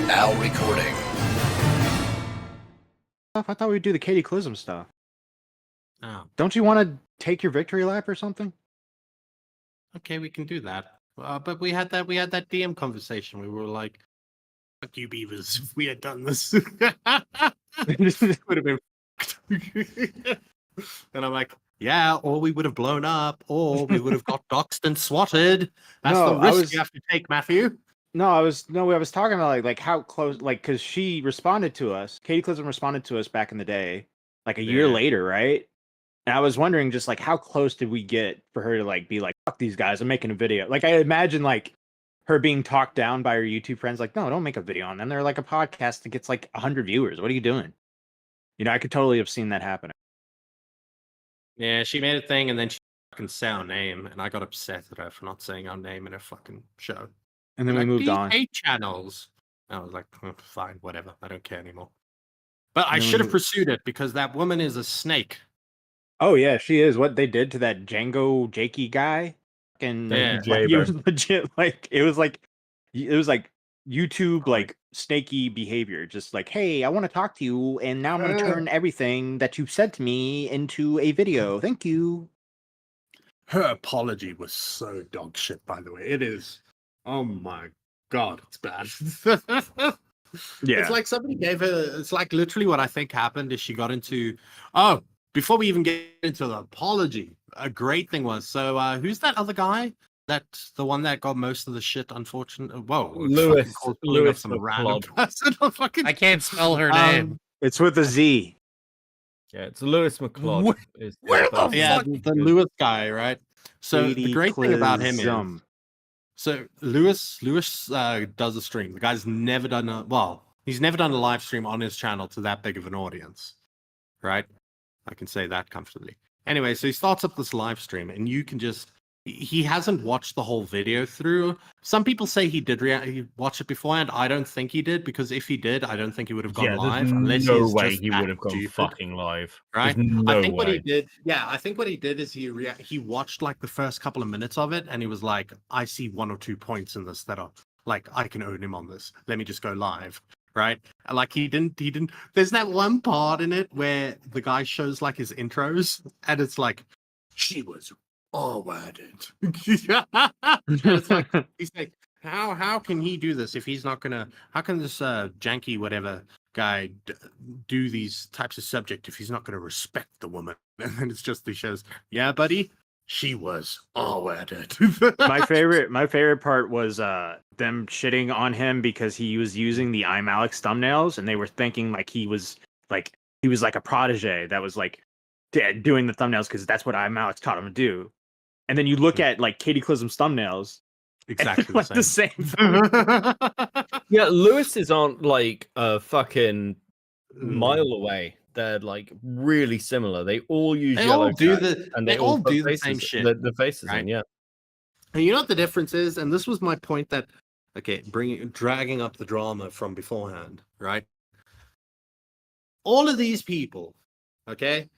Now recording. I thought we'd do the Katiclyzm stuff. Oh, Don't you want to take your victory lap or something? okay, we can do that. But we had that DM conversation. We were like, "Fuck you, beavers! If we had done this, would have been." And I'm like, "Yeah, or we would have blown up, or we would have got doxxed and swatted. That's the risk you have to take, Matthew." I was talking about like how close, like, because she responded to us. Katiclyzm responded to us back in the day, like a year later, right? And I was wondering just like how close did we get for her to like be like, fuck these guys, I'm making a video. Like I imagine like her being talked down by her YouTube friends, like, no, don't make a video on them. They're like a podcast that gets like 100 viewers. What are you doing? You know, I could totally have seen that happening. Yeah, she made a thing, and then she fucking said our name, and I got upset at her for not saying our name in her fucking show. And then we Like, moved these on. hate channels. I was like, fine, whatever. I don't care anymore. But I And then should we have pursued it because that woman is a snake. Oh yeah, she is. What they did to that Django Jakey guy, and Yeah. like, it was legit. Like it was like YouTube like snaky behavior. Just like, hey, I want to talk to you, and now I'm going to turn everything that you said to me into a video. Thank you. Her apology was so dog shit, by the way. It is. Oh my god, it's bad. Yeah. It's like somebody gave her. It's like literally what I think happened is she got into. Oh, before we even get into the apology, a great thing was who's that other guy? That's the one that got most of the shit. Unfortunately, whoa, Lewis some random McClod. person. Fucking, I can't spell her name. It's with a Z. Yeah, it's Lewis McClod. Where the fuck? The Lewis guy, right? So the great thing about him is. Katiclyzm. So Lewis does a stream. The guy's never done he's never done a live stream on his channel to that big of an audience, right? I can say that comfortably. Anyway, so he starts up this live stream, and you can he hasn't watched the whole video through. Some people say he did he watched it beforehand. I don't think he did, because if he did, I don't think he would have gone live. Unless no way he would have gone fucking live. Right? No I think way. what he did, I think what he did is he watched like the first couple of minutes of it, and he was like, I see 1 or 2 points in this that are like, I can own him on this. Let me just go live. Right? And like he didn't there's that one part in it where the guy shows like his intros, and it's like, she was all-worded. It's like, he's like, how can he do this if he's not gonna? How can this janky whatever guy do these types of subject if he's not gonna respect the woman? And then it's just he shows, yeah, buddy, she was all-worded. my favorite part was them shitting on him because he was using the I'm Alex thumbnails, and they were thinking like he was like a protege that was like doing the thumbnails because that's what I'm Alex taught him to do. And then you look at like Katiclyzm's thumbnails, exactly like the same. Yeah, Lewis's aren't like a fucking mile away. They're like really similar. They all use yellow text, and they all do the same shit. The faces right? in, yeah. And you know what the difference is? And this was my point that, okay, dragging up the drama from beforehand, right? All of these people, okay?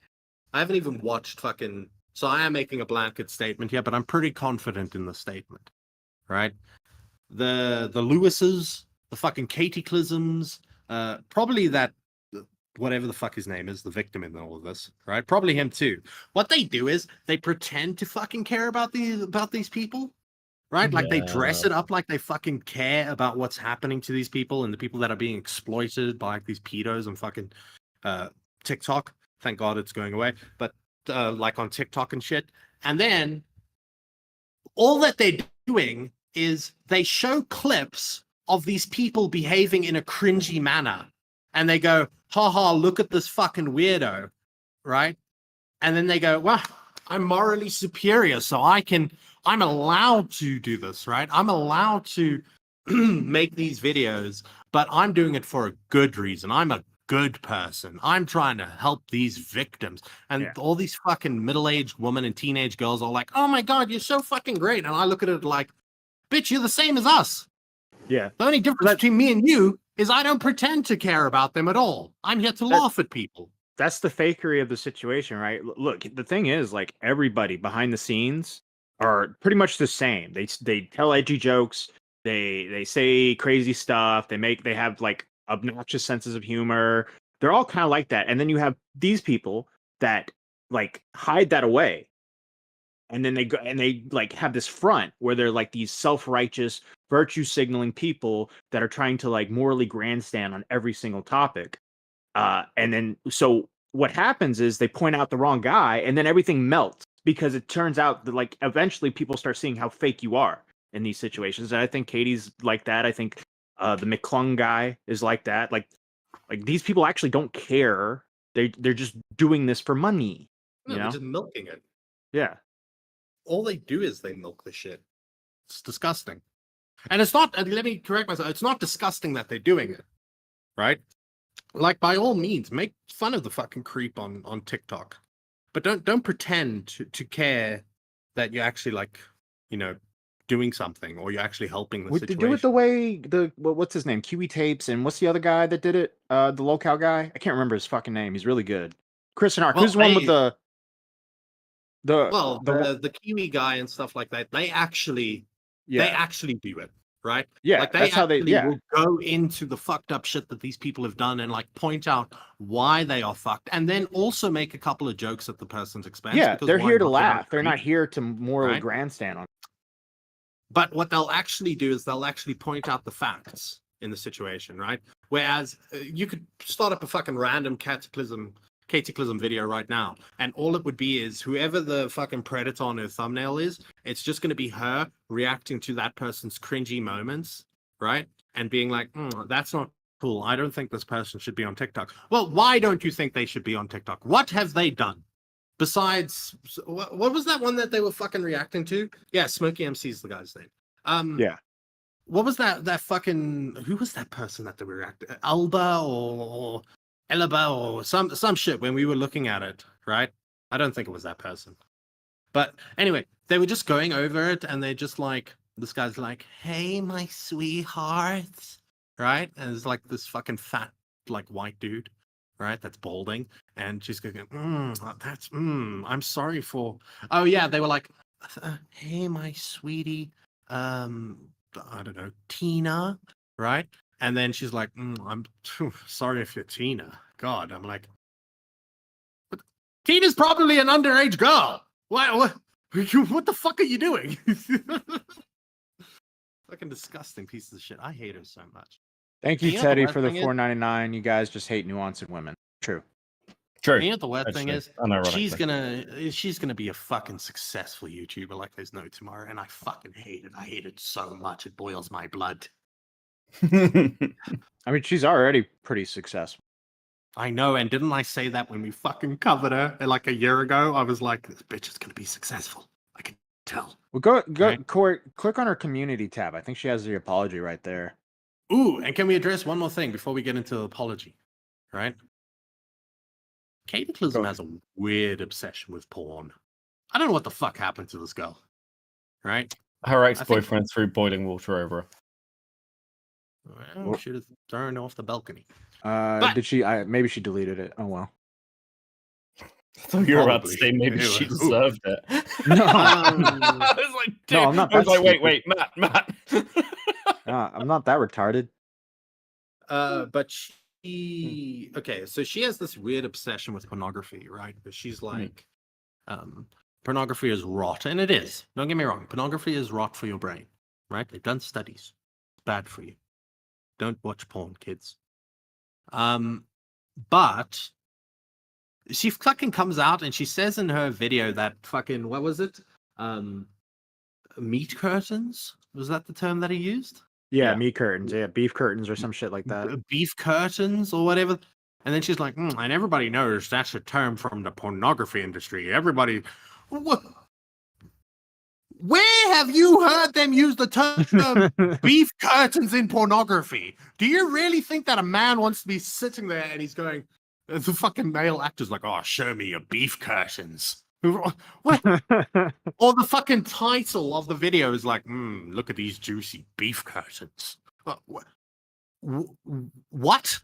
I haven't even watched fucking... So I am making a blanket statement here, but I'm pretty confident in the statement, right? The Lewises, the fucking Katiclyzms, probably that... whatever the fuck his name is, the victim in all of this, right? Probably him too. What they do is they pretend to fucking care about these people, right? Like they dress it up like they fucking care about what's happening to these people and the people that are being exploited by like, these pedos and fucking TikTok. Thank God it's going away, but like on TikTok and shit. And then all that they're doing is they show clips of these people behaving in a cringy manner. And they go, haha, look at this fucking weirdo, right? And then they go, well, I'm morally superior, so I'm allowed to do this, right? I'm allowed to make these videos, but I'm doing it for a good reason. I'm a good person. I'm trying to help these victims. And all these fucking middle-aged women and teenage girls are like, oh my God, you're so fucking great. And I look at it like, bitch, you're the same as us. Yeah. The only difference between me and you is I don't pretend to care about them at all. I'm here to laugh at people. That's the fakery of the situation, right? Look, the thing is, like, everybody behind the scenes are pretty much the same. They tell edgy jokes. They say crazy stuff. They have like obnoxious senses of humor. They're all kind of like that. And then you have these people that like hide that away. And then they go and they like have this front where they're like these self-righteous, virtue signaling people that are trying to like morally grandstand on every single topic. And then so what happens is they point out the wrong guy and then everything melts because it turns out that like eventually people start seeing how fake you are in these situations. And I think Katie's like that. I think the McClung guy is like that. Like these people actually don't care. They're just doing this for money. No, they're just milking it. Yeah. All they do is they milk the shit. It's disgusting. And it's not, let me correct myself, it's not disgusting that they're doing it. Right? Like, by all means, make fun of the fucking creep on TikTok. But don't pretend to care that you're actually, like, you know, doing something or you're actually helping the situation. Do it the way what's his name? Kiwi Tapes, and what's the other guy that did it? The locale guy? I can't remember his fucking name. He's really good. Chris and Ark. Who's the one with the Kiwi guy and stuff like that? They actually do it. Right? Yeah, like that's how they will go into the fucked up shit that these people have done and like point out why they are fucked, and then also make a couple of jokes at the person's expense. Yeah, they're here to laugh. They're not here to morally grandstand on. But what they'll actually do is they'll actually point out the facts in the situation, right? Whereas you could start up a fucking random Katiclyzm video right now, and all it would be is whoever the fucking predator on her thumbnail is, it's just going to be her reacting to that person's cringy moments, right? And being like, that's not cool. I don't think this person should be on TikTok. Well, why don't you think they should be on TikTok? What have they done? Besides, what was that one that they were fucking reacting to? Yeah, Smokey MC is the guy's name. Yeah. What was that fucking, who was that person that they were reacting? Alba or Elaba or some shit when we were looking at it, right? I don't think it was that person. But anyway, they were just going over it and they're just like, this guy's like, hey, my sweetheart, right? And it's like this fucking fat, like white dude, right? That's balding. And she's going, I'm sorry for, oh yeah, they were like, hey, my sweetie, I don't know, Tina, right? And then she's like, I'm sorry if you're Tina. God, I'm like, but Tina's probably an underage girl. What the fuck are you doing? Fucking disgusting piece of shit. I hate her so much. Thank you, Teddy, for the $4.99. You guys just hate nuance in women. True. You know what the weird thing is? She's gonna be a fucking successful YouTuber like there's no tomorrow, and I fucking hate it. I hate it so much. It boils my blood. I mean, she's already pretty successful. I know, and didn't I say that when we fucking covered her like a year ago? I was like, this bitch is gonna be successful. I can tell. Well, go, right? Click on her community tab. I think she has the apology right there. Ooh, and can we address one more thing before we get into the apology? Right? Katiclyzm has a weird obsession with porn. I don't know what the fuck happened to this girl. Right? Her ex-boyfriend threw boiling water over her. Well, should have thrown off the balcony. Did she? Maybe she deleted it. Oh well. I thought you were about to say maybe she deserved it. No, I was like, dude. No, I'm not. I was like, wait, Matt. I'm not that retarded. But she, okay, so she has this weird obsession with pornography, right? But she's like, pornography is rot, and it is. Don't get me wrong. Pornography is rot for your brain, right? They've done studies. It's bad for you. Don't watch porn, kids. But she fucking comes out and she says in her video that fucking, what was it? Meat curtains? Was that the term that he used? Yeah, meat curtains. Yeah, beef curtains or some shit like that. Beef curtains or whatever. And then she's like, and everybody knows that's a term from the pornography industry. Everybody, where have you heard them use the term beef curtains in pornography? Do you really think that a man wants to be sitting there and he's going, the fucking male actor's like, oh, show me your beef curtains. What? Or the fucking title of the video is like, look at these juicy beef curtains. What?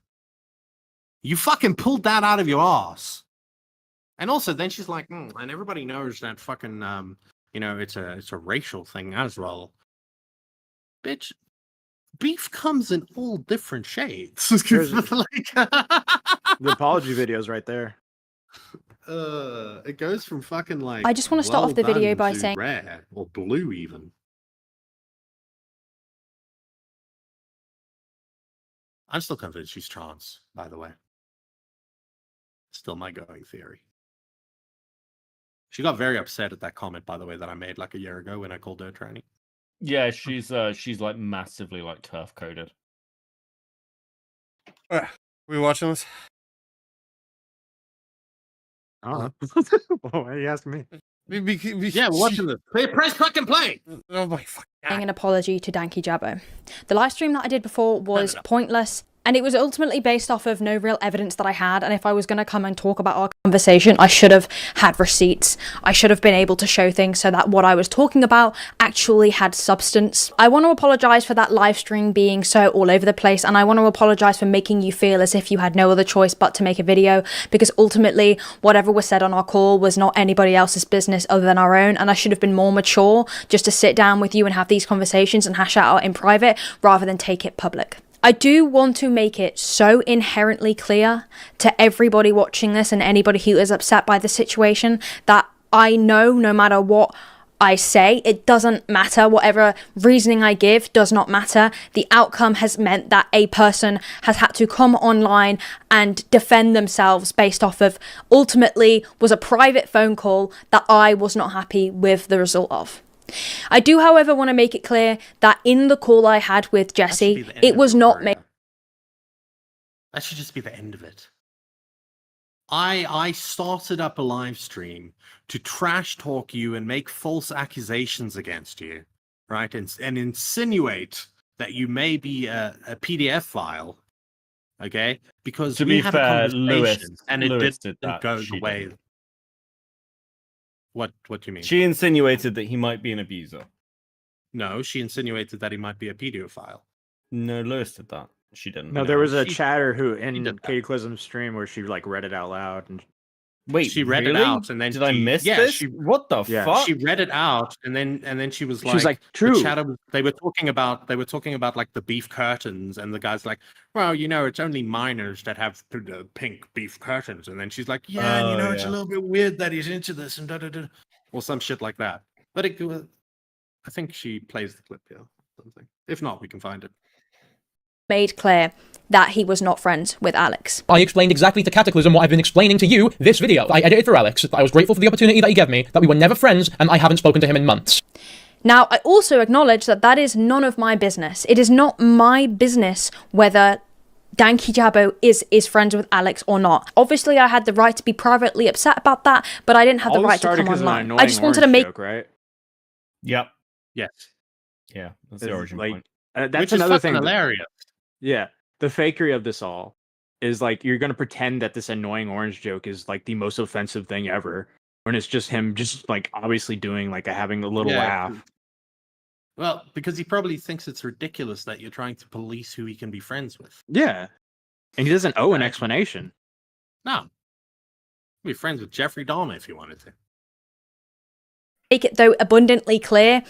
You fucking pulled that out of your ass. And also then she's like, and everybody knows that fucking, it's a racial thing as well. Bitch, beef comes in all different shades. The apology video's right there. It goes from fucking like. I just want to start off the video by saying rare or blue even. I'm still convinced she's trans, by the way. Still my going theory. She got very upset at that comment, by the way, that I made like a year ago when I called her a tranny. Yeah, she's like massively like turf coded. We watching this? Oh, why are you asking me? Yeah, we're watching this. Press fucking play. Oh my fuck. an apology to Danky Jabbo. The live stream that I did before was pointless, and it was ultimately based off of no real evidence that I had, and if I was going to come and talk about our conversation, I should have had receipts. I should have been able to show things so that what I was talking about actually had substance. I want to apologise for that live stream being so all over the place, and I want to apologise for making you feel as if you had no other choice but to make a video, because ultimately whatever was said on our call was not anybody else's business other than our own, and I should have been more mature just to sit down with you and have these conversations and hash it out in private rather than take it public. I do want to make it so inherently clear to everybody watching this and anybody who is upset by the situation that I know no matter what I say, it doesn't matter. Whatever reasoning I give does not matter. The outcome has meant that a person has had to come online and defend themselves based off of ultimately was a private phone call that I was not happy with the result of. I do, however, want to make it clear that in the call I had with Jesse, it was not me. That should just be the end of it. I started up a live stream to trash talk you and make false accusations against you, right? And insinuate that you may be a PDF file, okay? Because to we be had fair, a conversation and it Lewis didn't did that. go the way. What do you mean? She insinuated that he might be an abuser. No, she insinuated that he might be a pedophile. No, Lewis did that. She didn't. No, there was a chatter who in Katiclyzm's stream where she like read it out loud and wait, she read really? it out and then did I miss this? What the fuck? She read it out and then she was like true. The chatter, they were talking about like the beef curtains, and the guy's like, well, you know, it's only minors that have pink beef curtains, and then she's like, yeah, and you know, it's a little bit weird that he's into this and or some shit like that. But I think she plays the clip here. Something. If not, we can find it. Made clear that he was not friends with Alex. I explained exactly to Katiclyzm what I've been explaining to you this video. I edited for Alex. I was grateful for the opportunity that he gave me, that we were never friends, and I haven't spoken to him in months. Now, I also acknowledge that that is none of my business. It is not my business whether Danky Jabbo is friends with Alex or not. Obviously, I had the right to be privately upset about that, but I didn't have the right to come online. I just wanted to make... Joke, right? Yep. Yes. Yeah, that's the origin point. That's Which another is thing. Hilarious. Yeah, the fakery of this all is like you're gonna pretend that this annoying orange joke is like the most offensive thing ever, when it's just him, just like obviously doing like having a little laugh. Well, because he probably thinks it's ridiculous that you're trying to police who he can be friends with. Yeah, and he doesn't owe an explanation. No, be friends with Jeffrey Dahmer if you wanted to. Make it though abundantly clear.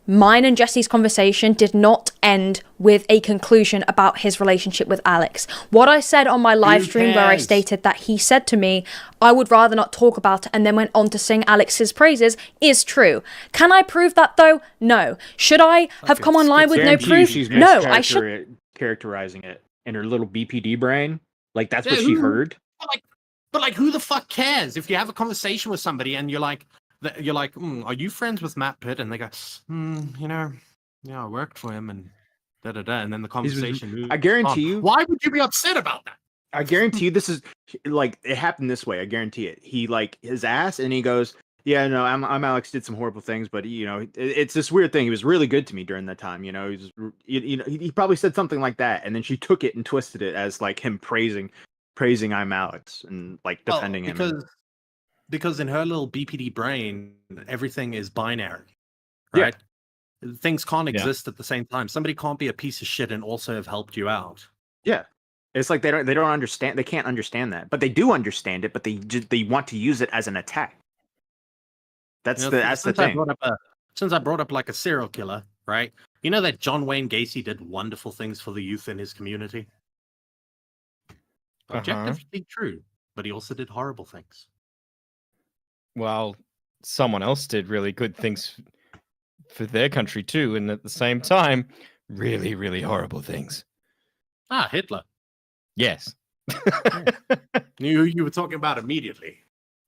Mine and Jesse's conversation did not end with a conclusion about his relationship with Alex. What I said on my live stream where I stated that he said to me, I would rather not talk about it, and then went on to sing Alex's praises is true. Can I prove that though? No. Should I have come online with no proof? No, I should. Characterizing it in her little BPD brain. Like that's what she heard. But like, who the fuck cares if you have a conversation with somebody and you're like, are you friends with Matt Pitt? And they go, you know, yeah, I worked for him and and then the conversation. I guarantee you. Why would you be upset about that? I guarantee you this is like it happened this way. I guarantee it. He like his ass and he goes, yeah, no, I'm Alex, did some horrible things, but you know, it's this weird thing. He was really good to me during that time. You know, he probably said something like that, and then she took it and twisted it as like him praising I'm Alex and like defending him. Because in her little BPD brain, everything is binary, right? Yeah. Things can't exist at the same time. Somebody can't be a piece of shit and also have helped you out. Yeah, it's like they don't understand. They can't understand that, but they do understand it. But they want to use it as an attack. That's the thing. Since I brought up like a serial killer, right? You know that John Wayne Gacy did wonderful things for the youth in his community? Objectively true, but he also did horrible things. Well, someone else did really good things for their country too, and at the same time, really, really horrible things. Ah, Hitler. Yes. Knew who you were talking about immediately.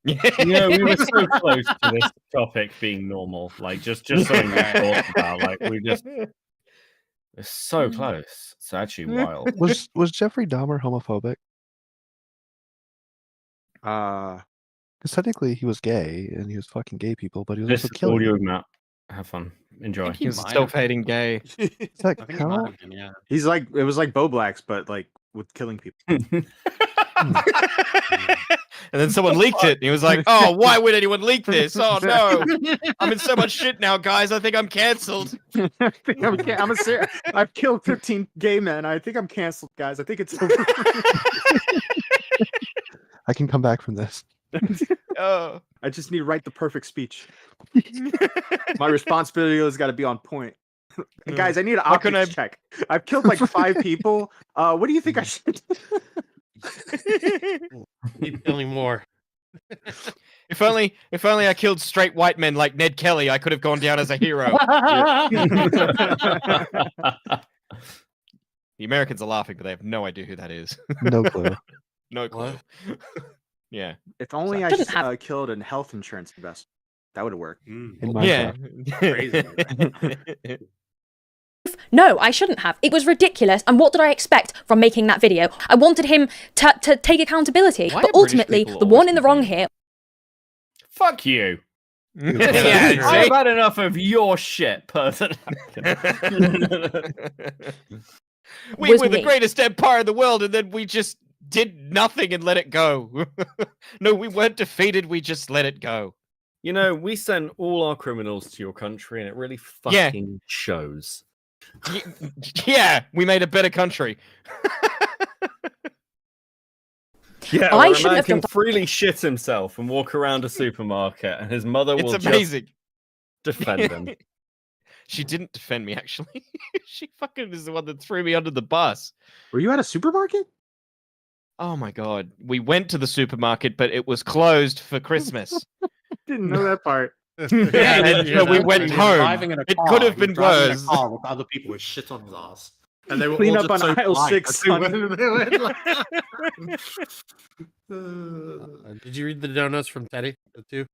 Yeah, we were so close to this topic being normal. Like, just something we thought about. Like, we're so close. It's actually wild. Was Jeffrey Dahmer homophobic? Because technically he was gay and he was fucking gay people, but he was This also killing audio them. map. Have fun. Enjoy. He was self-hating gay. It's like, I think he how? might have been, yeah. He's like, it was like Bo Blacks, but like with killing people. And then someone leaked it, and he was like, "Oh, why would anyone leak this? Oh no, I'm in so much shit now, guys. I think I'm canceled." I think I've killed 15 gay men. I think I'm canceled, guys. I think it's over. I can come back from this. Oh, I just need to write the perfect speech. My responsibility has got to be on point. Guys, I need an optics check. I've killed like 5 people. What do you think I should do? Keep killing more. if only I killed straight white men like Ned Kelly, I could have gone down as a hero. The Americans are laughing, but they have no idea who that is. No clue. No clue. Yeah. If only I killed a health insurance investor. That would have worked. In Yeah. Minecraft. No, I shouldn't have. It was ridiculous. And what did I expect from making that video? I wanted him to take accountability. Why But are British ultimately, people the always one in the wrong complaining? here. Fuck you. Yeah, I've had enough of your shit, person. We Was were the me. greatest empire in the world, and then we just did nothing and let it go. No, we weren't defeated. We just let it go. You know, we sent all our criminals to your country, and it really fucking shows. Yeah, we made a better country. Yeah, I where a shouldn't man have can jumped- freely shit himself and walk around a supermarket, and his mother It's will amazing. just defend him. She didn't defend me, actually. She fucking is the one that threw me under the bus. Were you at a supermarket? Oh my god. We went to the supermarket, but it was closed for Christmas. Didn't know that part. Yeah, and so we went home. Driving in a It car. could have He was been driving in a worse. car with other people with shit on his ass. And they were Clean all up just on so aisle polite. 6, They were- son. they were like- Did you read the donuts from Teddy too?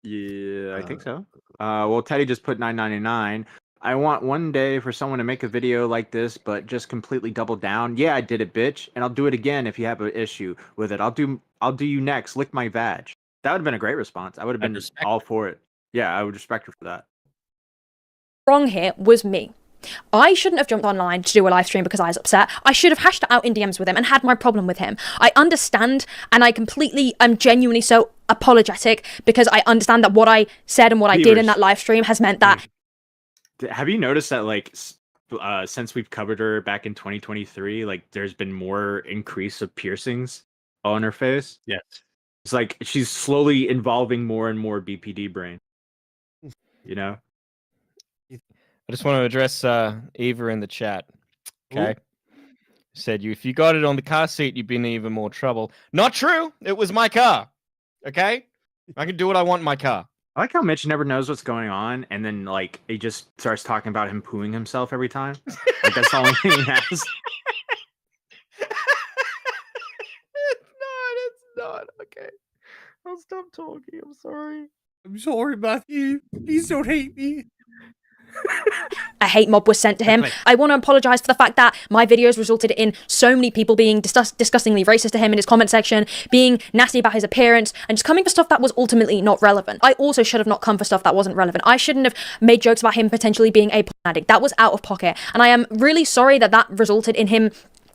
Yeah, I think so. Well, Teddy just put $9.99. I want one day for someone to make a video like this, but just completely double down. Yeah, I did it, bitch, and I'll do it again if you have an issue with it. I'll do you next. Lick my vag. That would have been a great response. I would have been all for it. Yeah, I would respect her for that. Wrong here was me. I shouldn't have jumped online to do a live stream because I was upset. I should have hashed it out in DMs with him and had my problem with him. I understand, and I completely am genuinely so apologetic because I understand that what I said and what I did in that live stream has meant that. Have you noticed that, like, since we've covered her back in 2023, like, there's been more increase of piercings on her face? Yes. It's like she's slowly involving more and more BPD brain. You know? I just want to address Eva in the chat. Okay. Said if you got it on the car seat, you'd be in even more trouble. Not true. It was my car. Okay? I can do what I want in my car. I like how Mitch never knows what's going on, and then like he just starts talking about him pooing himself every time. Like that's the only thing he has. It's not. Okay. I'll stop talking. I'm sorry. I'm sorry, Matthew. Please don't hate me. A hate mob was sent to him. I want to apologize for the fact that my videos resulted in so many people being disgustingly racist to him in his comment section, being nasty about his appearance, and just coming for stuff that was ultimately not relevant. I also should have not come for stuff that wasn't relevant. I shouldn't have made jokes about him potentially being a porn addict. That was out of pocket. And I am really sorry that that resulted in him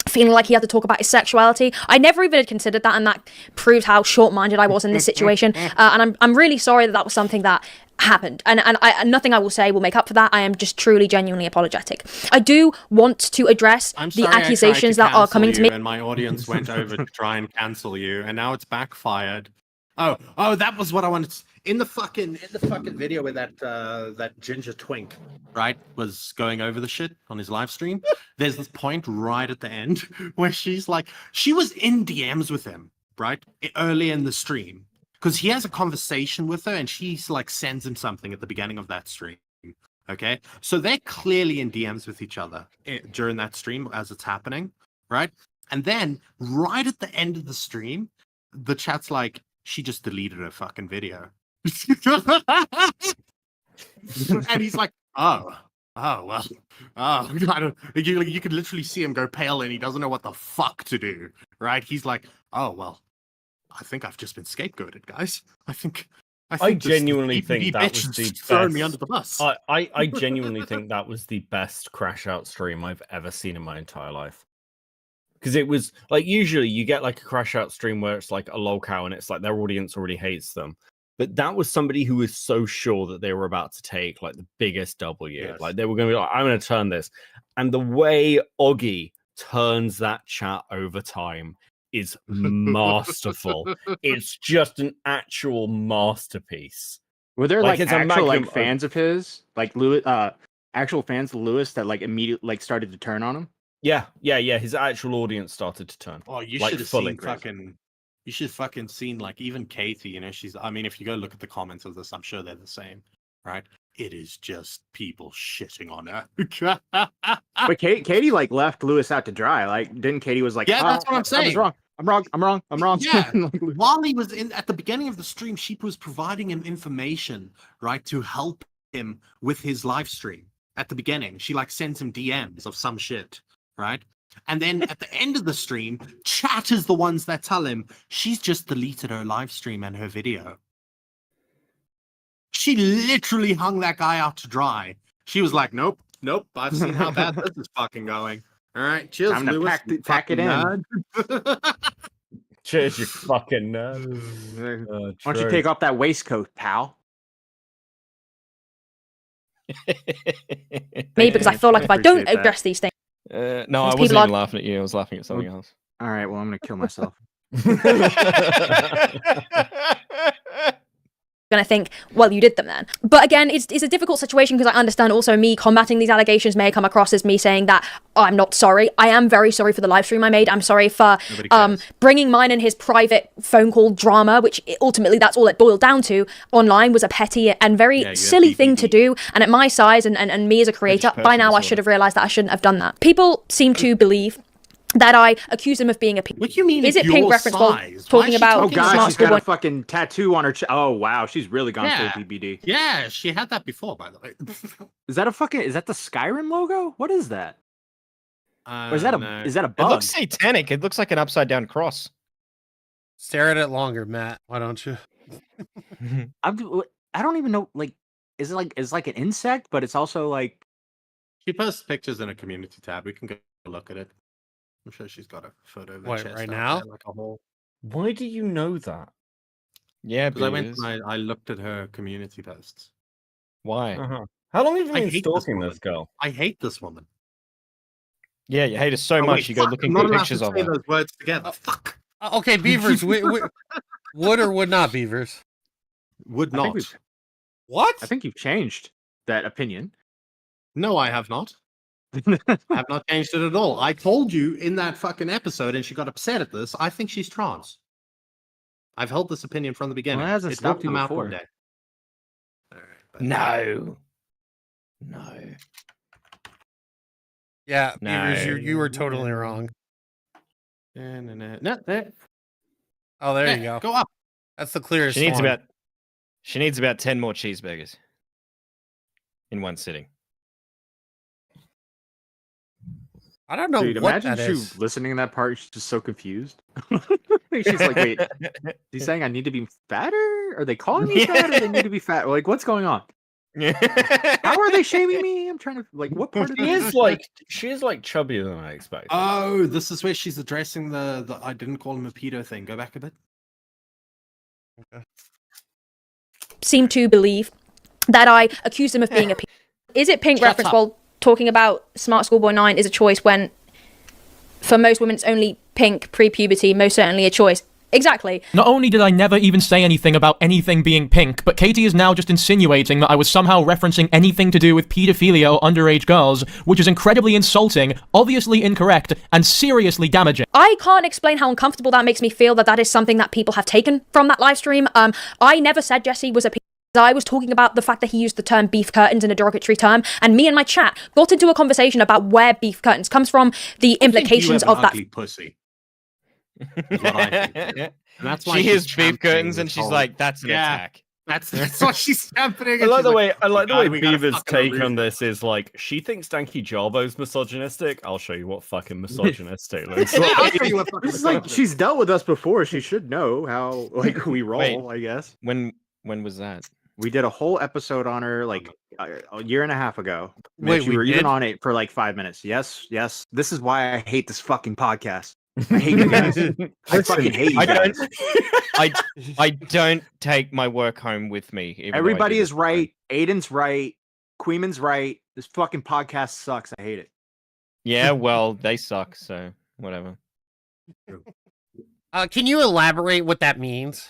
feeling like he had to talk about his sexuality. I never even had considered that, and that proved how short-minded I was in this situation. And I'm really sorry that that was something that happened, and nothing I will say will make up for that. I am just truly genuinely apologetic. I do want to address the accusations that are coming to me, and my audience went over to try and cancel you, and now it's backfired. Oh, that was what I wanted to... In the fucking video where that ginger twink, right, was going over the shit on his live stream, there's this point right at the end where she's like, she was in DMs with him, right, early in the stream, because he has a conversation with her and she's like sends him something at the beginning of that stream. Okay, so they're clearly in DMs with each other during that stream as it's happening, right? And then right at the end of the stream, the chat's like, she just deleted her fucking video. And he's like, oh, well, I don't, you could literally see him go pale and he doesn't know what the fuck to do, right? He's like, oh, well, I think I've just been scapegoated, guys. I genuinely think that was the throwing me under the bus. I genuinely think that was the best crash out stream I've ever seen in my entire life. Because it was like, usually you get like a crash out stream where it's like a lolcow and it's like their audience already hates them. But that was somebody who was so sure that they were about to take like the biggest W. Yes. Like they were going to be like, I'm going to turn this. And the way Oggy turns that chat over time is masterful. It's just an actual masterpiece. Were there like actual like fans of his, like Lewis, actual fans of Lewis that like immediately like started to turn on him? Yeah. His actual audience started to turn. Oh, you should have seen fucking. You should fucking seen like even Katie. You know, she's. I mean, if you go look at the comments of this, I'm sure they're the same, right? It is just people shitting on her. But Katie like left Lewis out to dry. Like, didn't Katie was like, yeah, that's what I'm saying. I was wrong. I'm wrong. Yeah. While he was at the beginning of the stream, she was providing him information, right, to help him with his live stream. At the beginning, she like sends him DMs of some shit, right? And then at the end of the stream, chat is the ones that tell him she's just deleted her live stream and her video. She literally hung that guy out to dry. She was like, nope, I've seen how bad this is fucking going. All right, cheers, time to Lewis, pack it in. Cheers, you fucking nerd. Why don't you take off that waistcoat, pal? Me, because I feel like if I don't address these things... No, I wasn't even laughing at you. I was laughing at something else. All right, well, I'm going to kill myself. Gonna think, well, you did them then. But again, it's a difficult situation because I understand also me combating these allegations may come across as me saying that I'm not sorry. I am very sorry for the live stream I made. I'm sorry for bringing mine and his private phone call drama, which ultimately that's all it boiled down to online, was a petty and very silly thing to do. And at my size and me as a creator, by now I should have realized that I shouldn't have done that. People seem to believe that I accuse him of being a pink. What do you mean? Is it pink reference while talking about? Oh god, she's got a fucking tattoo on her. Oh wow, she's really gone full BBD. Yeah, she had that before, by the way. Is that the Skyrim logo? What is that? Or is that a bug? It looks satanic. It looks like an upside down cross. Stare at it longer, Matt. Why don't you? I don't even know. Like, is it like an insect? But it's also like. She posts pictures in a community tab. We can go look at it. I'm sure she's got a photo of the chest right now. There, like a whole... Why do you know that? Yeah, because I went and I looked at her community posts. Why? How long have you been stalking this girl? I hate this woman. Yeah, you hate her so much. You go looking for pictures of her. Those words together. Fuck. Okay, Beavers. Would or would not, Beavers? Would not. What? I think you've changed that opinion. No, I have not. I have not changed it at all. I told you in that fucking episode, and she got upset at this. I think she's trans. I've held this opinion from the beginning. Well, it hasn't stopped you before. One day. All right, No. Yeah, Beavers, you were totally wrong. No, there. Oh, there you go. Go up. That's the clearest. She needs about 10 more cheeseburgers in one sitting. I don't know. Dude, what imagine that she is. listening to that part. She's just so confused. She's like, "Wait, he's saying I need to be fatter? Are they calling me fat? Or they need to be fat? Like, what's going on? How are they shaming me? I'm trying to like, what part of she is like chubbier than I expected. Oh, this is where she's addressing the I didn't call him a pedo thing. Go back a bit. Okay. Seem to believe that I accused him of being a pedo. Is it pink reference while talking about Smart Schoolboy 9 is a choice when for most women it's only pink pre-puberty, most certainly a choice. Exactly. Not only did I never even say anything about anything being pink, but Katie is now just insinuating that I was somehow referencing anything to do with paedophilia or underage girls, which is incredibly insulting, obviously incorrect, and seriously damaging. I can't explain how uncomfortable that makes me feel that is something that people have taken from that live stream. I never said Jesse was a I was talking about the fact that he used the term beef curtains in a derogatory term, and me and my chat got into a conversation about where beef curtains comes from, the implications of that. Ugly pussy. Is what I think. And that's why She she's hears beef championing curtains and this she's whole- like, "That's an Yeah. attack." That's what she's championing. I and like she's the way we gotta Beaver's fucking take remove on it." this is like she thinks Danky Jarbo's misogynistic. I'll show you what fucking misogynistic looks Yeah, I'll like. show you what fucking This is like misogyny. she's dealt with us before. She should know how like we roll. Wait. I guess When was that? we did a whole episode on her like a year and a half ago. Wait, Mitch, you we were even did? on it for like 5 minutes. Yes. This is why I hate this fucking podcast. I hate you guys. I fucking hate you I guys. I don't take my work home with me. even though I do Everybody this is at home. right. Aiden's right. Queeman's right. This fucking podcast sucks. I hate it. Yeah, well, they suck, so whatever. Can you elaborate what that means?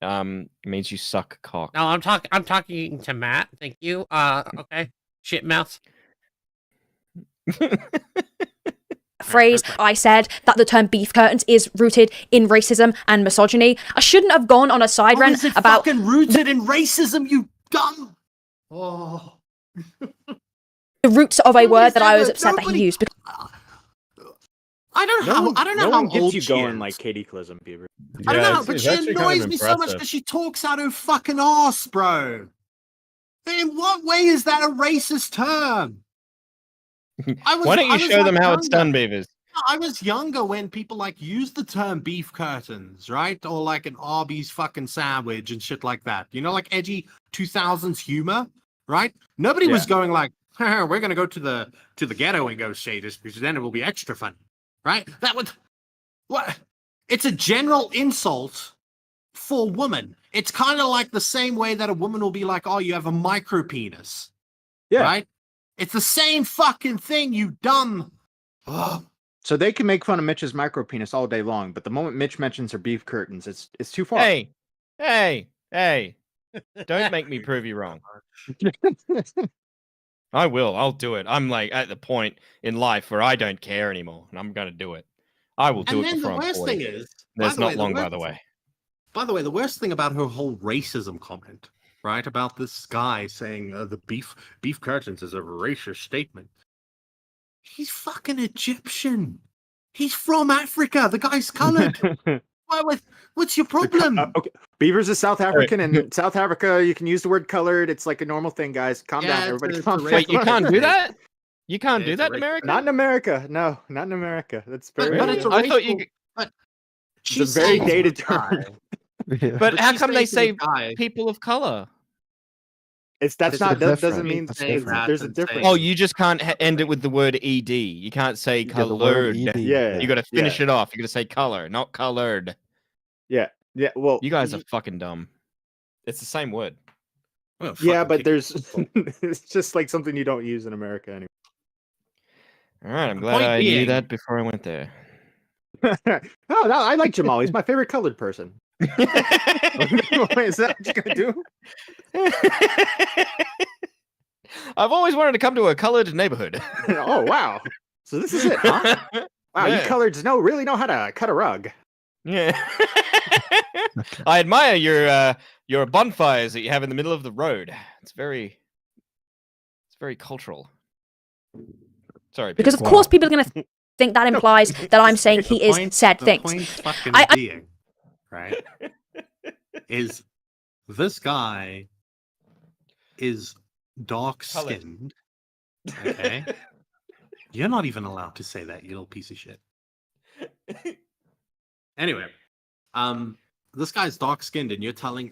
It means you suck cock. No, I'm talking to Matt. Thank you. Okay. Shit mouth. Phrase, I said that the term beef curtains is rooted in racism and misogyny. I shouldn't have gone on a side rant about fucking rooted in racism, you dumb. Oh. the roots of a word that I was Nobody- upset that he nobody- used. Because I don't know no how one gets old you she going is. like Katiclyzm, Beaver. I don't know, it's- but it's she actually kind of annoys me so much impressive. because she talks out her fucking ass, bro. In what way is that a racist term? Why don't you show them how it's done, Beavers? I was younger when people like used the term beef curtains, right? Or like an Arby's fucking sandwich and shit like that. You know, like edgy 2000s humor, right? Nobody was going like, we're gonna go to the ghetto and go say this because then it will be extra funny, right? That would what? It's a general insult for women. It's kind of like the same way that a woman will be like, oh, you have a micro penis. Yeah. Right? It's the same fucking thing, you dumb. Ugh. So they can make fun of Mitch's micro penis all day long, but the moment Mitch mentions her beef curtains, it's too far. Hey! Don't make me prove you wrong. I will. I'll do it. I'm like at the point in life where I don't care anymore, and I'm gonna do it. I will do And it then the before I'm worst 40. thing is, That's not long, by the way. By the way, the worst thing about her whole racism comment, right, about this guy saying the beef curtains is a racist statement. He's fucking Egyptian. He's from Africa. The guy's colored. What's your problem? Okay. Beaver's a South African, and in South Africa, you can use the word colored. It's like a normal thing, guys. Calm Yeah, down, it's everybody. a Calm down. Wait, you can't do that? You can't Yeah, do it's that a in race- America? Not in America. No, not in America. That's very. But it's a I thought you. racial- But It's a very saying dated this guy. term. Yeah. But how she's come they saying say to this guy, people of color? That's It's not. That different. doesn't mean It's saying different. that there's a and difference. saying- Oh, you just can't end it with the word ed. You can't say Yeah, the word colored. ED, Yeah. You got to finish it off. You got to say color, not colored. Yeah. Well, You guys are fucking dumb. It's the same word. well, yeah, fucking but kick- there's it's just like something you don't use in America anymore. All right, I'm The glad point I knew being- that before I went there. Oh, no, I like Jamal. He's my favorite colored person. Is that what you're gonna do? I've always wanted to come to a colored neighborhood. Oh wow! So this is it, huh? Wow, you Yeah. coloreds really know how to cut a rug. Yeah. I admire your bonfires that you have in the middle of the road. It's very cultural. Sorry. Because of people. course people are going to think that implies that I'm saying The he is point- said the things. point fucking I- being, right, is this guy is dark skinned. Okay. You're not even allowed to say that, you little piece of shit. Anyway, this guy's dark skinned and you're talking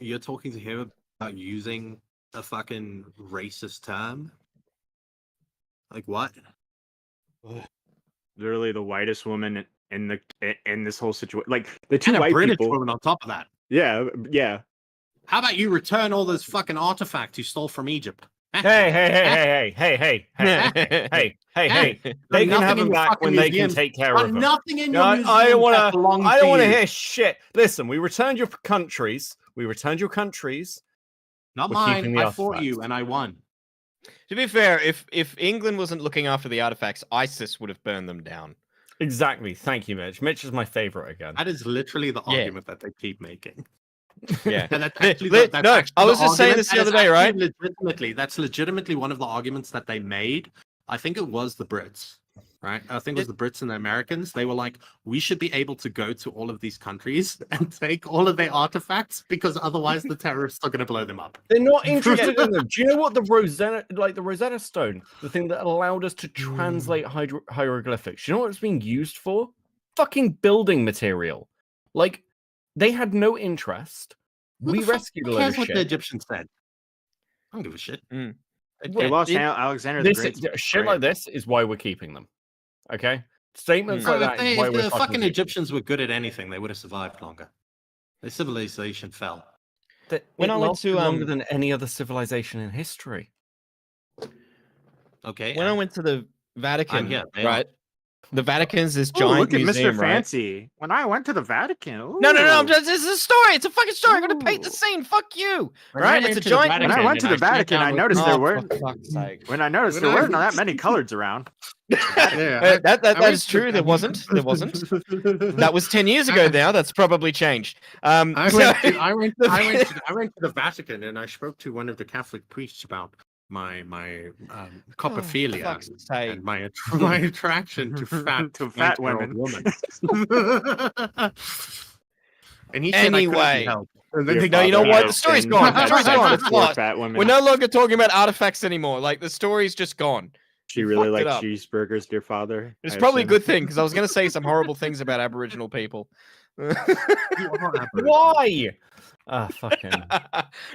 to him about using a fucking racist term? Like what? Literally the whitest woman in this whole situation. Like the two And a white British people. woman on top of that. Yeah. How about you return all those fucking artifacts you stole from Egypt? Hey. They can have him back when they can take care of him. Nothing in No, your museum I don't want that belongs I don't to want to you. hear shit. Listen, we returned your countries. Not We're mine. keeping the I fought artifacts. you and I won. To be fair, if England wasn't looking after the artifacts, ISIS would have burned them down. Exactly. Thank you, Mitch. Mitch is my favorite again. That is literally the Yeah. argument that they keep making. Yeah. And that's Li- actually li- that's no, actually I was the just saying argument this the that other is day, right? actually that's legitimately one of the arguments that they made. I think it was the Brits, right? I think it was the Brits and the Americans. They were like, we should be able to go to all of these countries and take all of their artifacts because otherwise the terrorists are going to blow them up. They're not interested in them. Do you know what the Rosetta Stone, the thing that allowed us to translate hieroglyphics? Do you know what it's being used for? Fucking building material. Like, they had no interest. Who We the fuck rescued a load cares of what the shit. Egyptians said? I don't give a shit. They lost Alexander the Great. Shit like this is why we're keeping them. Okay? Statements like that is why If we're the fucking fucking keeping them. Egyptians were good at anything, they would have survived longer. Their civilization fell. When I went to longer than any other civilization in history. Okay. when I went to the Vatican, here, they right? The Vatican's this Ooh, giant look at museum, Mr. right? Fancy. When I went to the Vatican. No, I'm ooh. just, it's a story. It's a fucking story. I'm gonna paint the Ooh. scene. Fuck you. When I Right? went It's a to the giant. When I Vatican went to the and I sat Vatican, down I with- noticed there Oh, weren't. for fuck's sake. When I noticed When there I weren't went- that many coloreds around. Yeah, That is true. There wasn't. That was 10 years ago now. That's probably changed. I went So- to the Vatican and I spoke to one of the Catholic priests about my coprophilia fuck's sake. and my attraction to fat To fat 90-year-old women. And he said I couldn't Anyway. be helped. And then Your they No, you know father what? had The story's been gone. had The story's sex gone. with It's 4 lost. fat women. We're no longer talking about artifacts anymore. Like the story's just gone. She You really fucked it liked up. cheeseburgers, dear father. It's I probably a assume. good thing because I was going to say some horrible things about Aboriginal people. Why? Ah, fucking.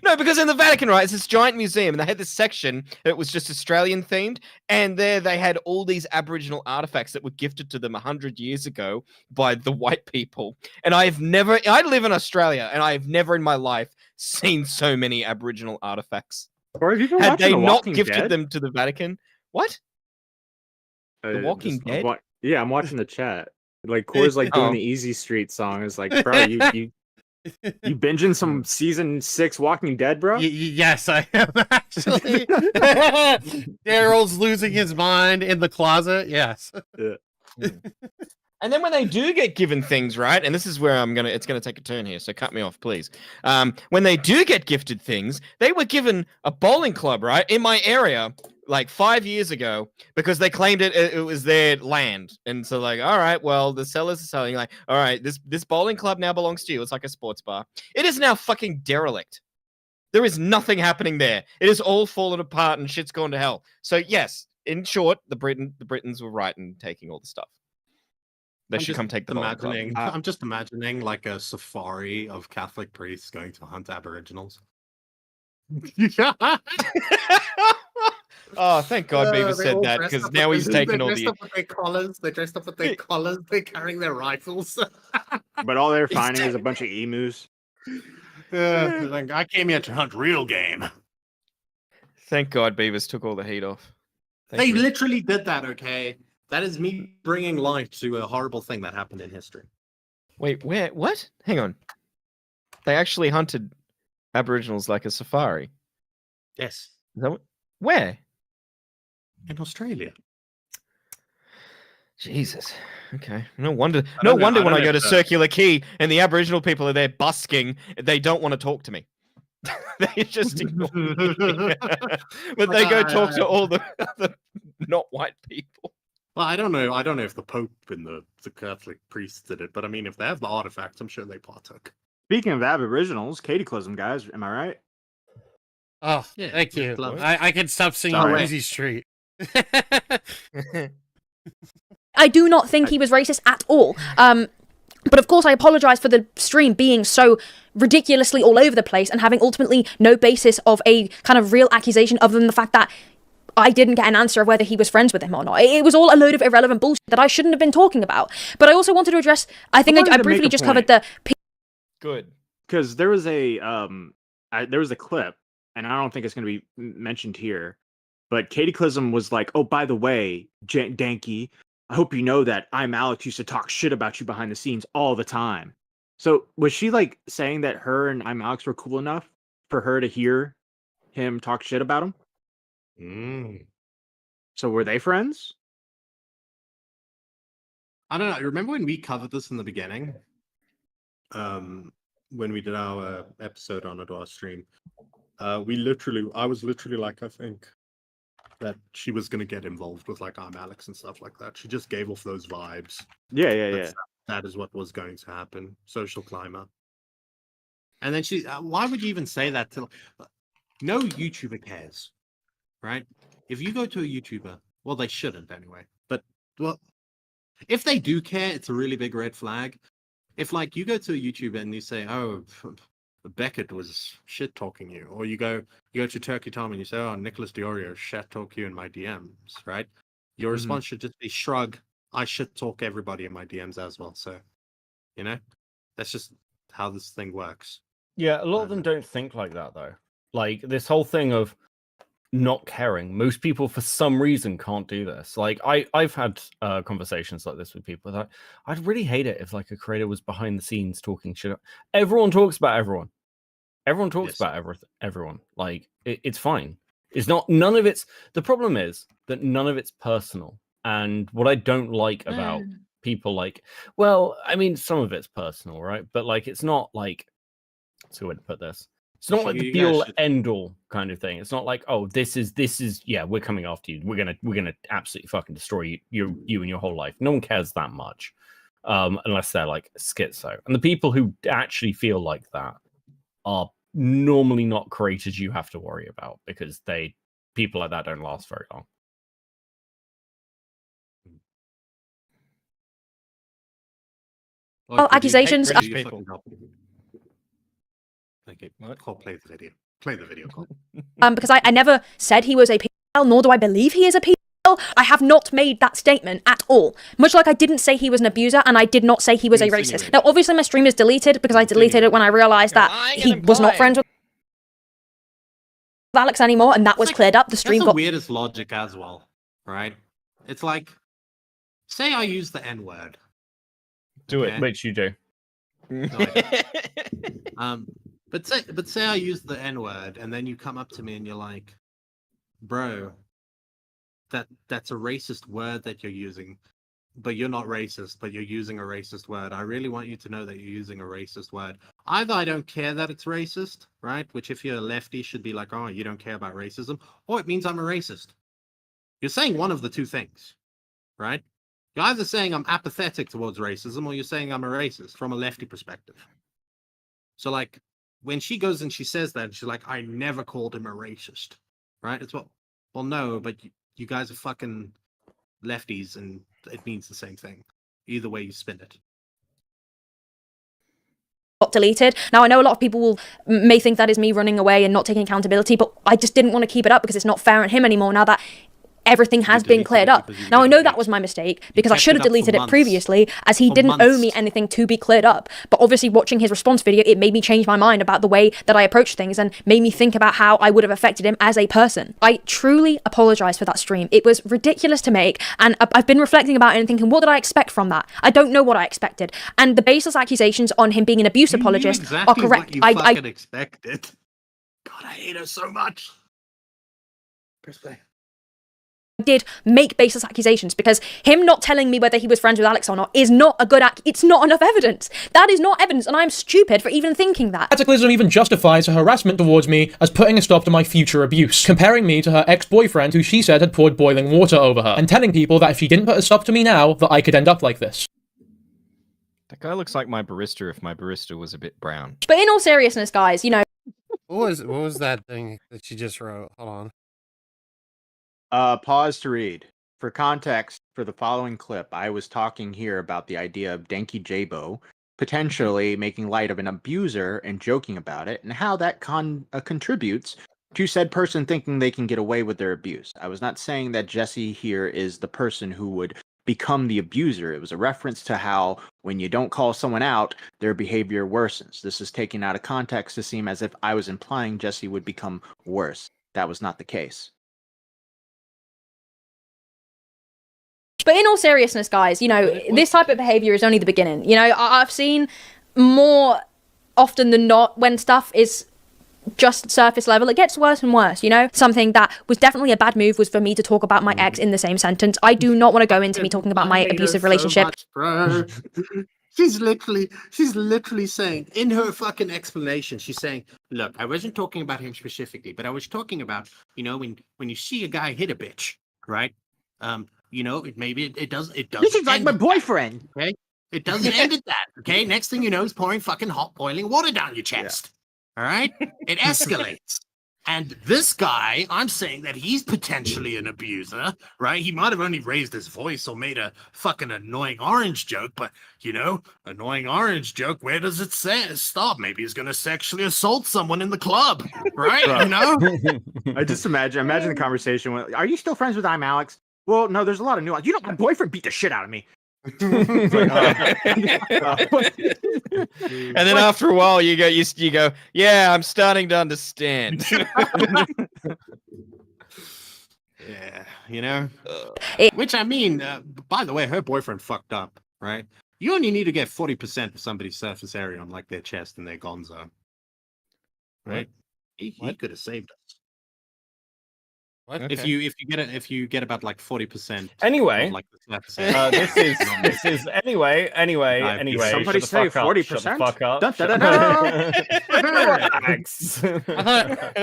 No, because in the Vatican, right, it's this giant museum, and they had this section that was just Australian themed, and there they had all these Aboriginal artifacts that were gifted to them 100 years ago by the white people. And I live in Australia, and I have never in my life seen so many Aboriginal artifacts. Or have you been Had watching they The not Walking gifted Dead? them to the Vatican? What? The Walking Just- Dead? Yeah, I'm watching the chat. Like Core's like doing Oh. the Easy Street song. It's like, bro, you binging some season 6 Walking Dead, bro? Yes, I am actually. Daryl's losing his mind in the closet. Yes. And then when they do get given things, right? And this is where it's gonna take a turn here, so cut me off, please. When they do get gifted things, they were given a bowling club, right? In my area, like 5 years ago, because they claimed it was their land. And so like, all right, well, the sellers are selling, like, all right, this bowling club now belongs to you. It's like a sports bar. It is now fucking derelict. There is nothing happening there. It is all fallen apart and shit's gone to hell. So yes, in short, the Britons were right in taking all the stuff. They should come take the bowling club. I'm just imagining like a safari of Catholic priests going to hunt Aboriginals. Oh, thank God Beaver said that, because now he's taken all the... They're dressed up with their collars. They're dressed up with their collars. They're carrying their rifles. But all they're finding is a bunch of emus. Like, I came here to hunt real game. Thank God Beavers took all the heat off. Thank They you. literally did that, okay? That is me bringing light to a horrible thing that happened in history. Wait, where? What? Hang on. They actually hunted Aboriginals like a safari. Yes. Is that what... Where? In Australia. Jesus. Okay. No wonder. I No don't know- wonder I when don't I know go to if the- Circular Quay and the Aboriginal people are there busking, they don't want to talk to me. They just ignore me. But they go talk to all the other not white people. Well, I don't know. I don't know if the Pope and the Catholic priests did it, but I mean, if they have the artifacts, I'm sure they partook. Speaking of Aboriginals, Katiclyzm, guys, am I right? Oh, Yeah, thank you. gloves. I can stop singing Sorry. Easy Street. I do not think he was racist at all. But of course, I apologize for the stream being so ridiculously all over the place and having ultimately no basis of a kind of real accusation other than the fact that I didn't get an answer of whether he was friends with him or not. It was all a load of irrelevant bullshit that I shouldn't have been talking about. But I also wanted to address, I think wanted I to briefly make a just point. covered the Good. Because there was a clip, and I don't think it's going to be mentioned here, but Katiclyzm was like, "Oh, by the way, Danky, I hope you know that I'm Alex used to talk shit about you behind the scenes all the time." So was she like saying that her and I'm Alex were cool enough for her to hear him talk shit about him? So were they friends? I don't know. Remember when we covered this in the beginning? When we did our episode on it, our stream, I was literally like, I think that she was going to get involved with like I'm Alex and stuff like that. She just gave off those vibes. Yeah. That is what was going to happen. Social climber. And then why would you even say that to? No YouTuber cares, right? If you go to a YouTuber, well, they shouldn't anyway. But well, if they do care, it's a really big red flag. If like you go to a YouTuber and you say, "Oh, Beckett was shit talking you," or you go to Turkey Tom and you say, "Oh, Nicholas Diorio shit talk you in my DMs," right? Your response should just be shrug. I shit talk everybody in my DMs as well. So, that's just how this thing works. Yeah, a lot of them don't think like that though. Like this whole thing of not caring. Most people, for some reason, can't do this. Like I've had conversations like this with people that I'd really hate it if like a creator was behind the scenes talking shit. Everyone talks about everyone. Everyone talks about everyone. Like it's fine. It's not. None of it's. The problem is that none of it's personal. And what I don't like about people like, well, I mean, some of it's personal, right? But like, it's not like. What's a good way to put this? It's not like the be all end all kind of thing. It's not like, oh, this is yeah, we're coming after you. We're gonna absolutely fucking destroy you and your whole life. No one cares that much, unless they're like schizo. And the people who actually feel like that are normally not creators you have to worry about because people like that don't last very long. Well, accusations. Okay, Cole, play the video. Play the video, Cole. Because I never said he was a pedal, nor do I believe he is a pedal. I have not made that statement at all. Much like I didn't say he was an abuser, and I did not say he was a racist. Now, obviously, my stream is deleted because I deleted it when I realized that he was not friends with Alex anymore, and that was cleared up. The stream got got the weirdest logic as well, right? It's like, say I use the N-word. Do it, which you do. No, I don't. But say I use the N-word, and then you come up to me and you're like, "Bro, that's a racist word that you're using, but you're not racist, but you're using a racist word. I really want you to know that you're using a racist word." Either I don't care that it's racist, right? Which if you're a lefty should be like, "Oh, you don't care about racism," or it means I'm a racist. You're saying one of the two things, right? You're either saying I'm apathetic towards racism, or you're saying I'm a racist from a lefty perspective. So like, when she goes and she says that, she's like, "I never called him a racist," right? It's well, no, but you guys are fucking lefties, and it means the same thing. Either way you spin it. got deleted. Now, I know a lot of people may think that is me running away and not taking accountability, but I just didn't want to keep it up because it's not fair on him anymore now that everything has been cleared up. Now, I know that was my mistake because I should have deleted it previously as he didn't owe me anything to be cleared up. But obviously watching his response video, it made me change my mind about the way that I approach things and made me think about how I would have affected him as a person. I truly apologize for that stream. It was ridiculous to make, and I've been reflecting about it and thinking, what did I expect from that? I don't know what I expected. And the baseless accusations on him being an abuse apologist are correct. What you fucking expected. God, I hate her so much. Press play. Did make baseless accusations because him not telling me whether he was friends with Alex or not is not a good it's not enough evidence. That is not evidence, and I'm stupid for even thinking that. Katiclyzm even justifies her harassment towards me as putting a stop to my future abuse, comparing me to her ex-boyfriend who she said had poured boiling water over her, and telling people that if she didn't put a stop to me now, that I could end up like this. That guy looks like my barista if my barista was a bit brown. But in all seriousness, guys, you know... What was that thing that she just wrote? Hold on. Pause to read. For context, for the following clip, I was talking here about the idea of Danky Jabo potentially making light of an abuser and joking about it, and how that contributes to said person thinking they can get away with their abuse. I was not saying that Jesse here is the person who would become the abuser. It was a reference to how when you don't call someone out, their behavior worsens. This is taken out of context to seem as if I was implying Jesse would become worse. That was not the case. But in all seriousness, guys, you know, this type of behavior is only the beginning. You know, I've seen more often than not when stuff is just surface level, it gets worse and worse, you know? Something that was definitely a bad move was for me to talk about my ex in the same sentence. I do not want to go into me talking about my abusive relationship. Bro. She's literally saying in her fucking explanation, she's saying, look, I wasn't talking about him specifically, but I was talking about, you know, when you see a guy hit a bitch, right? You know, it doesn't. This is like my boyfriend. Okay, it doesn't end at that. Okay, next thing you know, he's pouring fucking hot boiling water down your chest. Yeah. All right, it escalates. And this guy, I'm saying that he's potentially an abuser, right? He might have only raised his voice or made a fucking annoying orange joke, but you know, annoying orange joke. Where does it say stop? Maybe he's gonna sexually assault someone in the club, right? You know. I just imagine the conversation. Are you still friends with I'm Alex? Well, no, there's a lot of nuance. You know, my boyfriend beat the shit out of me. And then after a while, you go, yeah, I'm starting to understand. Yeah, you know. Which I mean, by the way, her boyfriend fucked up, right? You only need to get 40% of somebody's surface area on like their chest and their gonzo, right? He could have saved us. What? Okay. If you get about like 40%. Anyway, like the this is anyway. Somebody say 40%. Fuck up. Relax. I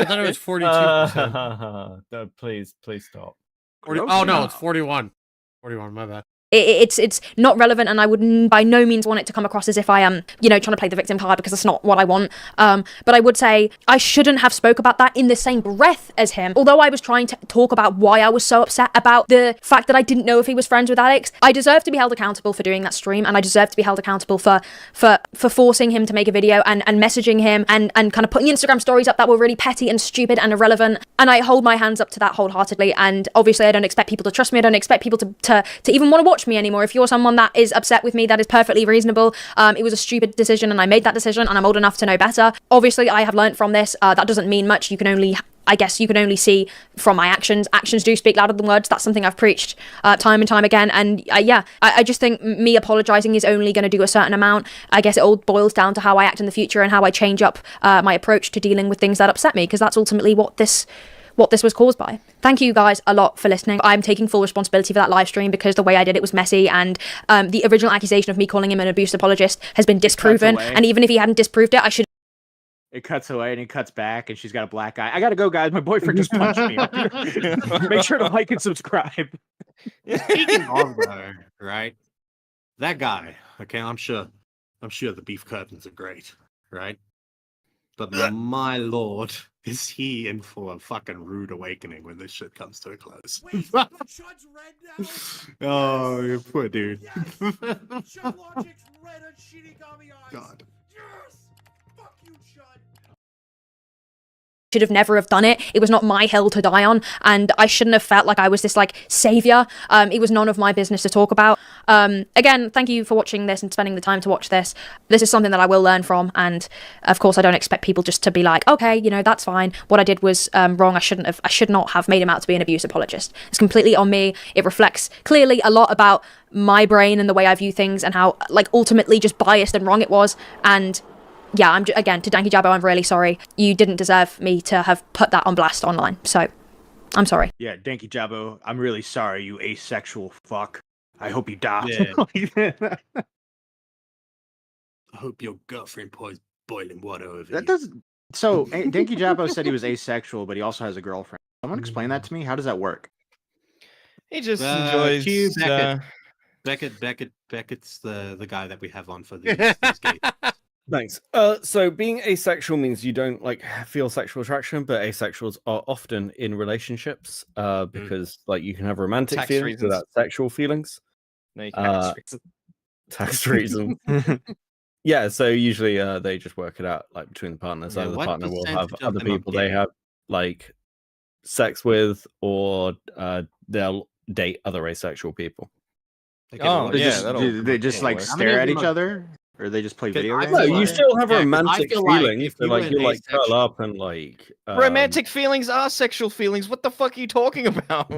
thought it was 42%. No, please stop. 40, oh no, it's 41. 41. My bad. It's not relevant, and I would by no means want it to come across as if I am, you know, trying to play the victim card, because that's not what I want. But I would say I shouldn't have spoke about that in the same breath as him. Although I was trying to talk about why I was so upset about the fact that I didn't know if he was friends with Alex. I deserve to be held accountable for doing that stream, and I deserve to be held accountable for forcing him to make a video and messaging him and kind of putting Instagram stories up that were really petty and stupid and irrelevant. And I hold my hands up to that wholeheartedly. And obviously I don't expect people to trust me. I don't expect people to even want to watch me anymore. If you're someone that is upset with me, that is perfectly reasonable. It was a stupid decision, and I made that decision, and I'm old enough to know better. Obviously, I have learned from this. That doesn't mean much. I guess you can only see from my actions. Actions do speak louder than words. That's something I've preached time and time again. And I just think me apologizing is only going to do a certain amount. I guess it all boils down to how I act in the future and how I change up my approach to dealing with things that upset me, because that's ultimately what this was caused by. Thank you guys a lot for listening. I'm taking full responsibility for that live stream, because the way I did it was messy, and the original accusation of me calling him an abuse apologist has been disproven. And even if he hadn't disproved it, I should. It cuts away and it cuts back, and she's got a black eye. I gotta go, guys. My boyfriend just punched me. Make sure to like and subscribe. Speaking of though, right? That guy, okay, I'm sure the beef curtains are great, right? But my lord, is he in for a fucking rude awakening when this shit comes to a close? Wait, Chud's red now? Oh, you poor dude. Yes! Chud Logic's red and Shinigami eyes. God. Yes! Fuck you, Chud. Should have never have done it. It was not my hill to die on, and I shouldn't have felt like I was this like savior. It was none of my business to talk about. Again, thank you for watching this and spending the time to watch this. This is something that I will learn from, and of course I don't expect people just to be like, okay, you know, that's fine. What I did was wrong. I should not have made him out to be an abuse apologist. It's completely on me. It reflects clearly a lot about my brain and the way I view things, and how like ultimately just biased and wrong it was. And yeah, again, to Danky Jabbo, I'm really sorry. You didn't deserve me to have put that on blast online, so I'm sorry. Yeah, Danky Jabbo, I'm really sorry, you asexual fuck. I hope you die. Yeah. I hope your girlfriend pours boiling water over That you. doesn't. So, Danky Jabbo said he was asexual, but he also has a girlfriend. Someone explain that to me. How does that work? He just enjoys. Q Beckett's the guy that we have on for these games. Thanks. So being asexual means you don't like feel sexual attraction, but asexuals are often in relationships because like you can have romantic Tax feelings reasons. without sexual feelings. No, you can't. Tax reason. Yeah, so usually they just work it out like between the partners. Yeah, Either the what partner will have percentage of other them are people they gay? have like sex with, or they'll date other asexual people. Oh, They yeah, just, that'll- do they just like work. How many stare of at them each are- other, or they just play video I games? No, feel you like- still have yeah, 'cause I romantic feel like feelings. if So you like were you an like curl asexual- up and like Romantic feelings are sexual feelings. What the fuck are you talking about?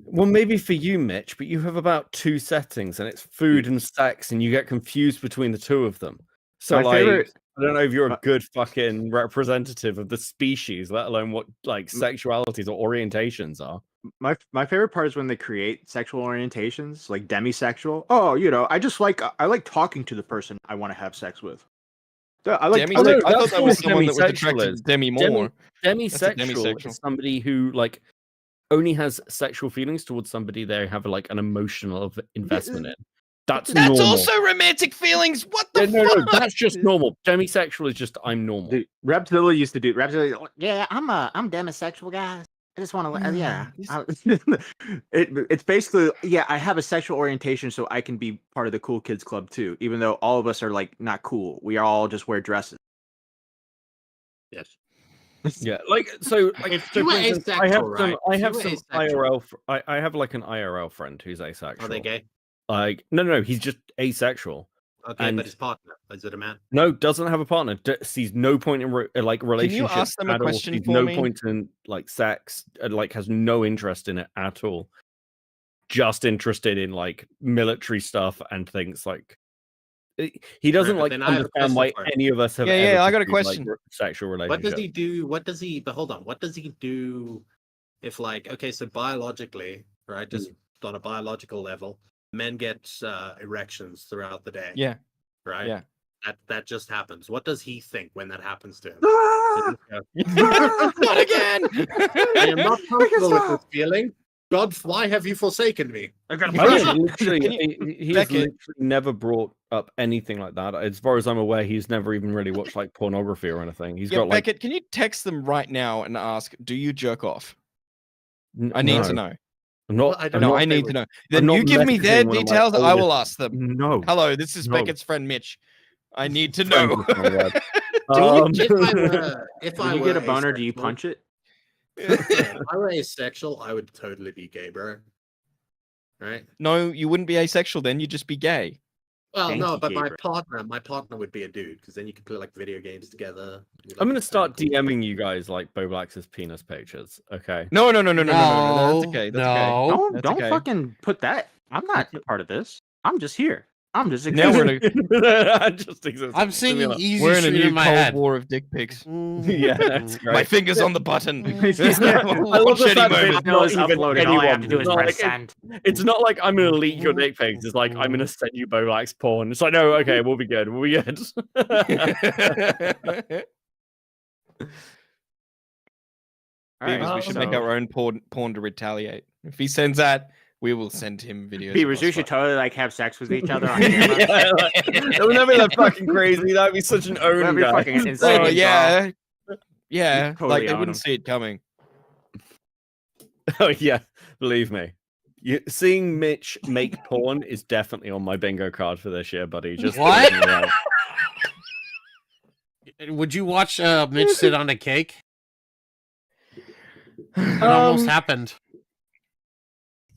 Well, maybe for you, Mitch, but you have about 2 settings, and it's food and sex, and you get confused between the 2 of them. So My like, favorite- I don't know if you're a my- good fucking representative of the species, let alone what like sexualities or orientations are. My favorite part is when they create sexual orientations, like demisexual. Oh, I like talking to the person I want to have sex with. I like. Demi- I like I thought that's that was what someone that was demisexual attracted is. to Demi Moore. Demisexual demisexual. is somebody who like only has sexual feelings towards somebody they have like an emotional investment in. That's That's normal. also romantic feelings. What the Yeah, fuck? no, that's just normal. Demisexual is just I'm normal. Dude, Repzilla used to do. Repzilla, yeah, I'm demisexual, guys. I just want to, yeah. It's basically, yeah. I have a sexual orientation, so I can be part of the cool kids club too. Even though all of us are like not cool, we all just wear dresses. Yes. Yeah, like so. Like, If so you for were instance, asexual, right? I If have you were some asexual- IRL. I have like an IRL friend who's asexual. Are they gay? Like no, he's just asexual. Okay, And- but his partner, is it a man? No, doesn't have a partner. Sees no point in like relationships. ask them a at all, question sees for no me? point in like sex. Like has no interest in it at all. Just interested in like military stuff and things like. He doesn't but like then I have a understand why question for him. any of us have. Yeah, ever yeah, I got a pursued, like, question. sexual What relationships. does he do? But hold on. What does he do if, like, okay, so biologically, right, just on a biological level, men get erections throughout the day. Yeah. Right? Yeah. That just happens. What does he think when that happens to him? Not again. I am not comfortable with this feeling. God, why have you forsaken me? I mean, literally, Can you- he has Beckett- literally never brought up anything like that. As far as I'm aware, he's never even really watched like pornography or anything. He's Yeah, got like. Beckett, can you text them right now and ask, do you jerk off? I need to know. I'm not. Well, I don't No, know if I they need would- to know. Then not you give me their messaging one of my details, I will oldest- ask them. No. Hello, this is No. Beckett's friend Mitch. I need to know. If When I you were get a boner, do you asexual- punch it? if I were asexual, I would totally be gay, bro. Right? No, you wouldn't be asexual then, you'd just be gay. Well, no, but Anti-gay, my bro. partner would be a dude, because then you could play like video games together. I'm gonna start DMing you guys like Bo Black's penis pictures. Okay. No. That's okay. That's okay. Don't That's okay. fucking put that. I'm not a part of this. I'm just here. I'm just Now we're existing. in a, I just exist. I'm singing Easy we're in a Street new in my Cold head. War of dick pics. Yeah, that's My great. fingers on the button. I love the fact that it's not even uploaded. All I have to anyone. do is It's not press like- send. It's not like I'm gonna leak your dick pics. It's like I'm gonna send you Bo Black's porn. It's like no, okay, we'll be good. We'll be good. Beavers, we should make our own porn to retaliate. If he sends that, we will send him videos. Beavers, you across should that. totally like have sex with each other on camera. Yeah, like, that would never be that fucking crazy. That'd be such an own That'd be guy. fucking insane. Oh bro. yeah, yeah. Totally Like they own wouldn't him. see it coming. Oh yeah, believe me. Seeing Mitch make porn is definitely on my bingo card for this year, buddy. Just What? letting you know. Would you watch Mitch sit on a cake? It almost happened.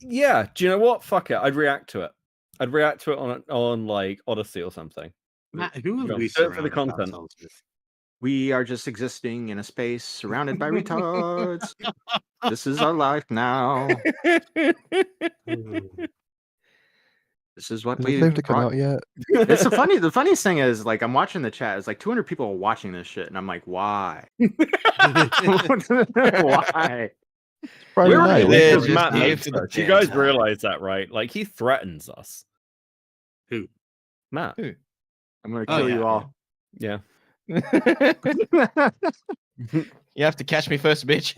Yeah, do you know what? Fuck it. I'd react to it. I'd react to it on like Odyssey or something. Matt, who Yeah, have we do it for the surrounded content. ourselves with? We are just existing in a space surrounded by retards. This is our life now. This is what Is we. it safe to come out yet? It's the funniest thing is like I'm watching the chat. It's like 200 people are watching this shit, and I'm like, why? Why? Friday We're night. really there What's just Matt here hates for the us. You dance guys time. realize that, right? Like he threatens us. Who? Matt. Who? I'm gonna Oh, kill yeah, you all. Yeah. You have to catch me first, bitch.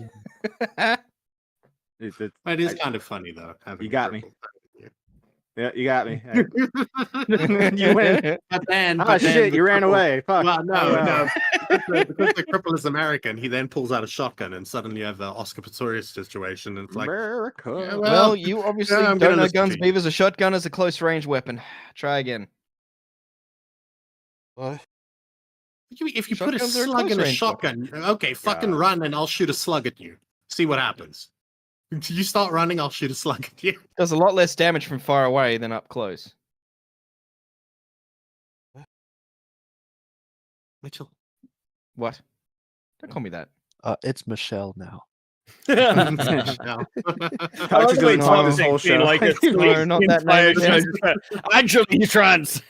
It's- It is I- kind of funny though. having You got me. purple hair. yeah, you got me. You win. But then, Oh but then shit, the you ran cripple- away. Fuck. Well, no, Oh, no. Because the cripple is American, he then pulls out a shotgun, and suddenly you have the Oscar Pistorius situation, and it's like, America. Yeah, Well, you obviously I'm don't gonna know listen guns. to you. Beavers, a shotgun is a close range weapon. Try again. What? if you put a Shotguns are a slug in a close-range shotgun, okay, fucking God. run, and I'll shoot a slug at you. See what happens. You start running, I'll shoot a slug at you. Does a lot less damage from far away than up close. Mitchell. What? Don't call me that. It's Michelle now. No. Alex is gonna talk this whole show. Like No, not that name again. Actually, he's trans.